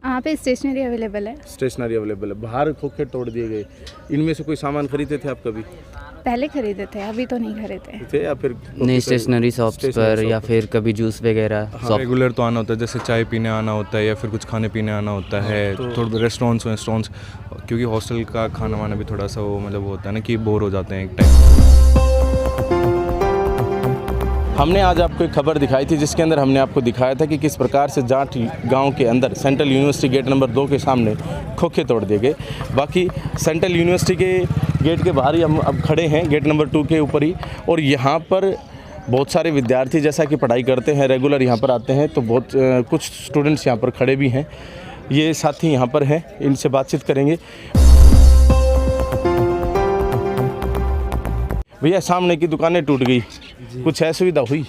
यहाँ पे stationery available है। स्टेशनरी अवेलेबल है। बाहर खोखे तोड़ दिए गए। इनमें से कोई सामान खरीदे थे आप कभी? पहले खरीदे थे, अभी तो नहीं खरीदे थे या फिर नहीं, स्टेशनरी शॉप्स पर या फिर कभी जूस वगैरह शॉप। रेगुलर तो आना होता है, जैसे चाय पीने आना होता है या फिर कुछ खाने पीने आना होता है, थोड़े रेस्टोरेंट्स, क्योंकि हॉस्टल का खाना वाना भी थोड़ा सा वो मतलब होता है ना कि बोर हो जाते हैं एक टाइम। हमने आज आपको एक खबर दिखाई थी जिसके अंदर हमने आपको दिखाया था कि किस प्रकार से जाट गांव के अंदर सेंट्रल यूनिवर्सिटी गेट नंबर 2 के सामने खोखे तोड़ दिए गए। बाकी सेंट्रल यूनिवर्सिटी के गेट के बाहर ही हम अब खड़े हैं, गेट नंबर 2 के ऊपर ही, और यहाँ पर बहुत सारे विद्यार्थी जैसा कि पढ़ाई करते हैं, रेगुलर यहाँ पर आते हैं, तो बहुत कुछ स्टूडेंट्स यहाँ पर खड़े भी हैं। ये साथी यहाँ पर हैं, इनसे बातचीत करेंगे। भैया, सामने की दुकानें टूट गई, कुछ असुविधा हुई?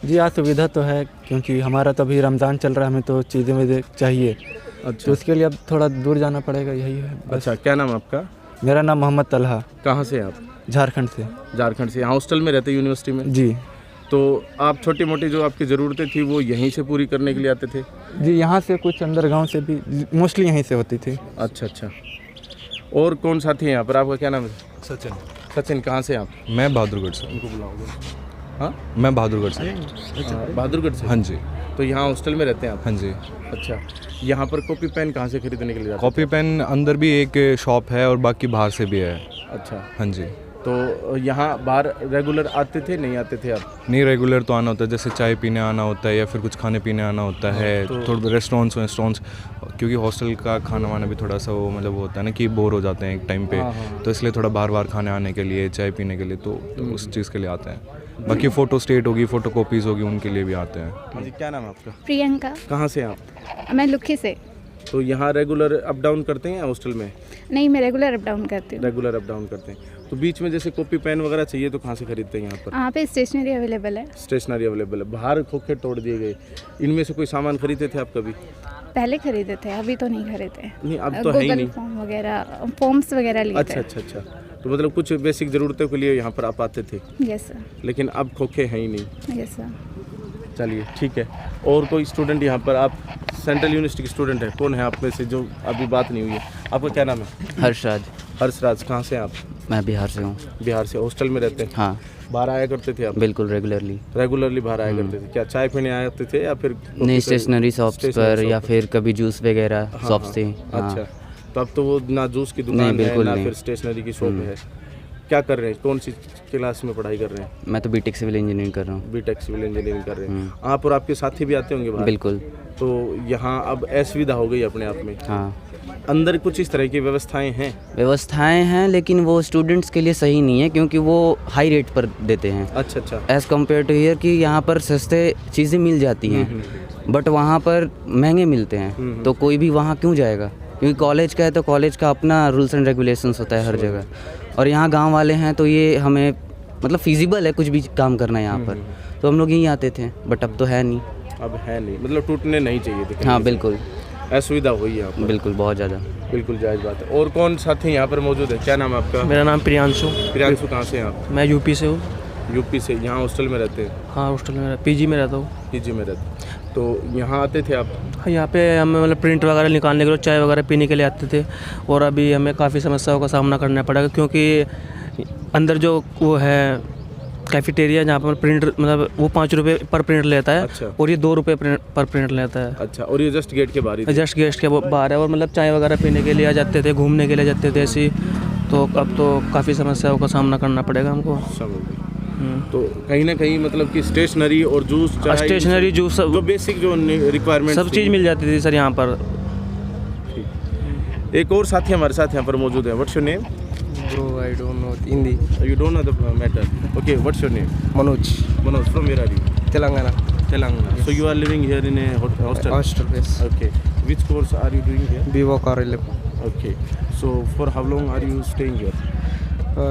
जी असुविधा तो है, क्योंकि हमारा तो अभी रमज़ान चल रहा है, हमें तो चीज़ें वीज़ें चाहिए। अच्छा, तो उसके लिए अब थोड़ा दूर जाना पड़ेगा, यही है बस। अच्छा, क्या नाम है आपका? मेरा नाम मोहम्मद तलहा। कहाँ से आप? झारखंड से। झारखंड से। यहाँ हॉस्टल में रहते यूनिवर्सिटी में? जी। तो आप छोटी मोटी जो आपकी ज़रूरतें थी वो यहीं से पूरी करने के लिए आते थे? जी, यहाँ से कुछ अंदर गांव से भी, मोस्टली यहीं से होती थी। अच्छा अच्छा। और कौन साथी हैं यहाँ पर? आपका क्या नाम है? सचिन। सचिन, कहाँ से आप? मैं बहादुरगढ़ से। उनको बुलाओगे? हाँ, मैं बहादुरगढ़ से। बहादुरगढ़ से? हाँ जी। तो यहाँ हॉस्टल में रहते हैं आप? हाँ जी। अच्छा, यहाँ पर कॉपी पेन कहाँ से खरीदने के लिए जाते कॉपी पेन अंदर भी एक शॉप है और बाकी बाहर से भी है। हैं? अच्छा, हाँ जी। तो यहाँ बाहर रेगुलर आते थे, नहीं आते थे आप? नहीं, रेगुलर तो आना होता है, जैसे चाय पीने आना होता है या फिर कुछ खाने पीने आना होता है, थोड़े रेस्टोरेंट्स, क्योंकि हॉस्टल का खाना वाना भी थोड़ा सा वो मतलब होता है ना कि बोर हो जाते हैं एक टाइम पे, तो इसलिए थोड़ा बाहर खाने आने के लिए, चाय पीने के लिए, तो उस चीज़ के लिए आते हैं। बाकी फ़ोटो स्टेट होगी, फ़ोटो कॉपीज़ होगी, उनके लिए भी आते हैं। हाँ जी, क्या नाम है आपका? प्रियंका। कहाँ से आप? मैं लुखी से। तो यहाँ रेगुलर अप डाउन करते हैं या हॉस्टल में? नहीं, मैं रेगुलर अप डाउन करती हूँ। रेगुलर अप डाउन करते हैं। तो बीच में जैसे कॉपी पेन वगैरह चाहिए तो कहाँ से खरीदते हैं यहाँ पर? यहाँ पे स्टेशनरी अवेलेबल है। स्टेशनरी अवेलेबल है। बाहर खोखे तोड़ दिए गए। इनमें से कोई सामान खरीदे थे आप कभी? पहले खरीदे थे, अभी तो नहीं खरीदे। नहीं, अब तो है ही गूगल नहीं। फॉर्म वगैरह, फॉर्म्स वगैरह लिए अच्छा अच्छा अच्छा। तो मतलब कुछ बेसिक ज़रूरतों के लिए यहाँ पर आप आते थे, थे। Yes sir. लेकिन अब खोखे हैं ही नहीं। Yes sir. चलिए ठीक है। और कोई स्टूडेंट यहाँ पर? आप सेंट्रल यूनिवर्सिटी के स्टूडेंट हैं, कौन है आप में से जो अभी बात नहीं हुई है? आपका क्या नाम है? हर्षराज। हर्षराज, कहाँ से हैं आप? मैं बिहार से हूँ। बिहार से। हॉस्टल में रहते हैं? हाँ, बाहर आया करते थे आप? बिल्कुल रेगुलरली। रेगुलरली बाहर आया करते थे? क्या चाय पीने आते थे या फिर नहीं, स्टेशनरी शॉप्स पर या फिर कभी जूस वगैरह शॉप्स थे। अच्छा, तो अब तो वो ना जूस की दुकान नहीं, है बिल्कुल ना नहीं। फिर स्टेशनरी की शॉप है। क्या कर रहे हैं? कौन सी क्लास में पढ़ाई कर रहे हैं? मैं तो बीटेक सिविल इंजीनियरिंग कर रहा हूँ। बीटेक सिविल इंजीनियरिंग कर रहे हैं। आप और आपके साथी भी आते होंगे बाहर? बिल्कुल। तो यहाँ अब असुविधा हो गई अपने आप में। हाँ, अंदर कुछ इस तरह की व्यवस्थाएं हैं? व्यवस्थाएं हैं, लेकिन वो स्टूडेंट्स के लिए सही नहीं है, क्योंकि वो हाई रेट पर देते हैं अच्छा अच्छा। एज़ कम्पेयर टू हियर, कि यहाँ पर सस्ते चीज़ें मिल जाती हैं, बट वहाँ पर महंगे मिलते हैं। तो कोई भी वहाँ क्यों जाएगा? क्योंकि कॉलेज का है तो कॉलेज का अपना रूल्स एंड रेगुलेशंस होता है हर जगह, और यहाँ गांव वाले हैं तो ये हमें मतलब फिजिबल है कुछ भी काम करना यहाँ पर, तो हम लोग यहीं आते थे, बट अब तो है नहीं। अब है नहीं, मतलब टूटने नहीं चाहिए थे। हाँ बिल्कुल, असुविधा हुई है यहाँ पर। बिल्कुल, बहुत ज़्यादा। बिल्कुल जायज़ बात है। और कौन साथी यहाँ पर मौजूद है? क्या नाम है आपका? मेरा नाम प्रियांशु। प्रियांशु, कहाँ से हैं आप? मैं यूपी से हूँ। यूपी से। यहाँ हॉस्टल में रहते हैं? हाँ, हॉस्टल में, पीजी में रहता हूँ। पीजी में रहते हैं। तो यहाँ आते थे आप? हाँ, यहाँ पे हमें मतलब प्रिंट वगैरह निकालने के लिए, चाय वगैरह पीने के लिए आते थे, और अभी हमें काफ़ी समस्याओं का सामना करना पड़ेगा, क्योंकि अंदर जो वो है कैफेटेरिया, जहाँ पर प्रिंट मतलब वो 5 रुपये पर प्रिंट लेता है। अच्छा। और ये 2 रुपये पर प्रिंट लेता है। अच्छा, और ये जस्ट गेट के बाहर ही थे? जस्ट गेस्ट के बाहर है, और मतलब चाय वगैरह पीने के लिए आ जाते थे, घूमने के लिए जाते थे ऐसी। तो अब तो काफ़ी समस्याओं का सामना करना पड़ेगा हमको। समझ गए। तो कहीं ना कहीं मतलब कि स्टेशनरी और जूस, चाय, स्टेशनरी, जूस, जो बेसिक जो रिक्वायरमेंट सब चीज़ मिल जाती थी सर यहाँ पर। एक और साथी हमारे साथ यहाँ पर मौजूद है। What's your name? Bro, I don't know Hindi. You don't know the matter. Okay, what's your name? Manoj, Manoj, from where are you? Telangana. Telangana. So you are living here in a hostel? Hostel, yes. Okay. Which course are you doing here? BVOC RLM. Okay. So for how long are you staying here?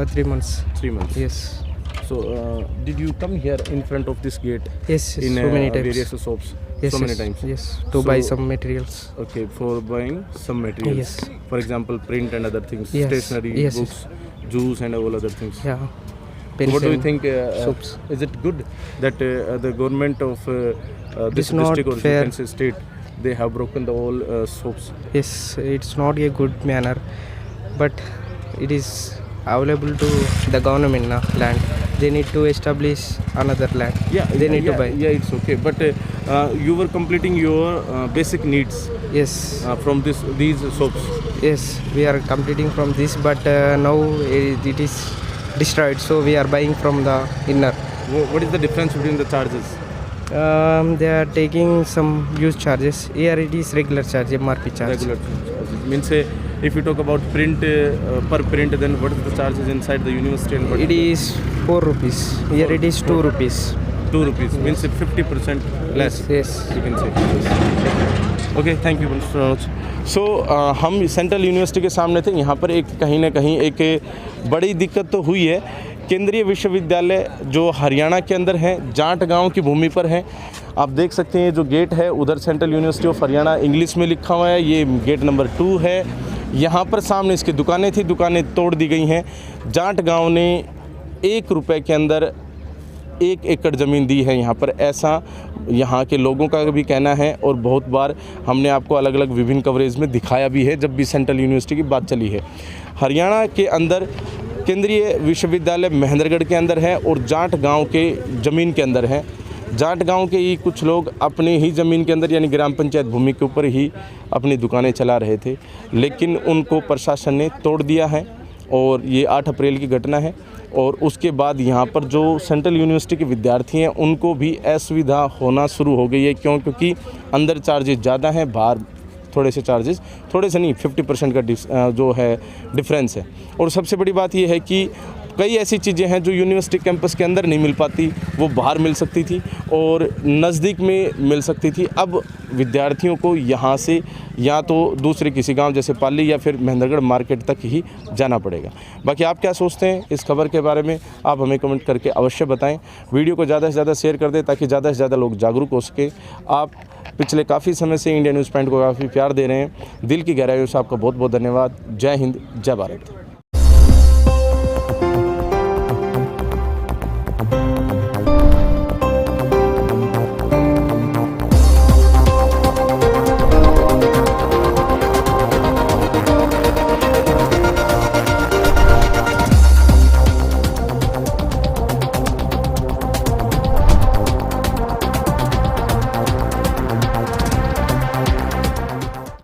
3 months. 3 months. Yes. So did you come here in front of this gate Yes, in so many times. various shops? Yes, so many yes, times. Yes, to buy So- some materials. Okay, for buying some materials. Yes. For example, print and other things, Yes. stationery, Yes, books, juice and all other things. Yeah. So what do you Pencil, think? soaps. Is it good that the government of this is not district or you fair. can say state they have broken the all soaps. Yes, it's not a good manner, but it is available to the government now land. They need to establish another land. They need to buy. Yeah, it's okay. But you were completing your basic needs Yes, from these soaps. yes, we are completing from this, but now it is destroyed, so we are buying from the inner. What is the difference between the charges? They are taking some use charges. Here it is regular charge, MRP charge. Regular charges. Means if you talk about print per print, then what is the charges inside the university? And what It is 4 rupees. Here it is 2 rupees. 2 rupees. Means 50% less. Yes. You can say. Okay, thank you Mr. Manoj. सो हम central university के सामने थे। यहाँ पर एक कहीं ना कहीं एक बड़ी दिक्कत तो हुई है। केंद्रीय विश्वविद्यालय जो हरियाणा के अंदर है, जाट गांव की भूमि पर है। आप देख सकते हैं जो गेट है उधर central university of Haryana English में लिखा हुआ है, ये गेट नंबर 2 है। यहाँ पर सामने इसकी दुकानें थी, दुकानें तोड़ दी गई हैं। जाट गांव ने 1 रुपये के अंदर 1 एकड़ ज़मीन दी है यहाँ पर, ऐसा यहाँ के लोगों का भी कहना है। और बहुत बार हमने आपको अलग अलग विभिन्न कवरेज में दिखाया भी है जब भी सेंट्रल यूनिवर्सिटी की बात चली है। हरियाणा के अंदर केंद्रीय विश्वविद्यालय महेंद्रगढ़ के अंदर है और जाट गांव के ज़मीन के अंदर है। जाट गांव के ही कुछ लोग अपने ही ज़मीन के अंदर यानी ग्राम पंचायत भूमि के ऊपर ही अपनी दुकानें चला रहे थे, लेकिन उनको प्रशासन ने तोड़ दिया है और ये 8 अप्रैल की घटना है। और उसके बाद यहाँ पर जो सेंट्रल यूनिवर्सिटी के विद्यार्थी हैं उनको भी असुविधा होना शुरू हो गई है। क्योंकि अंदर चार्जेस ज़्यादा हैं, बाहर थोड़े से चार्जेस, थोड़े से नहीं 50% का जो है डिफरेंस है। और सबसे बड़ी बात यह है कि कई ऐसी चीज़ें हैं जो यूनिवर्सिटी कैंपस के अंदर नहीं मिल पाती, वो बाहर मिल सकती थी और नज़दीक में मिल सकती थी। अब विद्यार्थियों को यहाँ से या तो दूसरे किसी गांव जैसे पाली या फिर महेंद्रगढ़ मार्केट तक ही जाना पड़ेगा। बाकी आप क्या सोचते हैं इस खबर के बारे में, आप हमें कमेंट करके अवश्य बताएं। वीडियो को ज़्यादा से ज़्यादा शेयर कर दें ताकि ज़्यादा से ज़्यादा लोग जागरूक हो सके। आप पिछले काफ़ी समय से इंडिया न्यूज़ पॉइंट को काफ़ी प्यार दे रहे हैं, दिल की गहराइयों से आपका बहुत बहुत धन्यवाद। जय हिंद, जय भारत।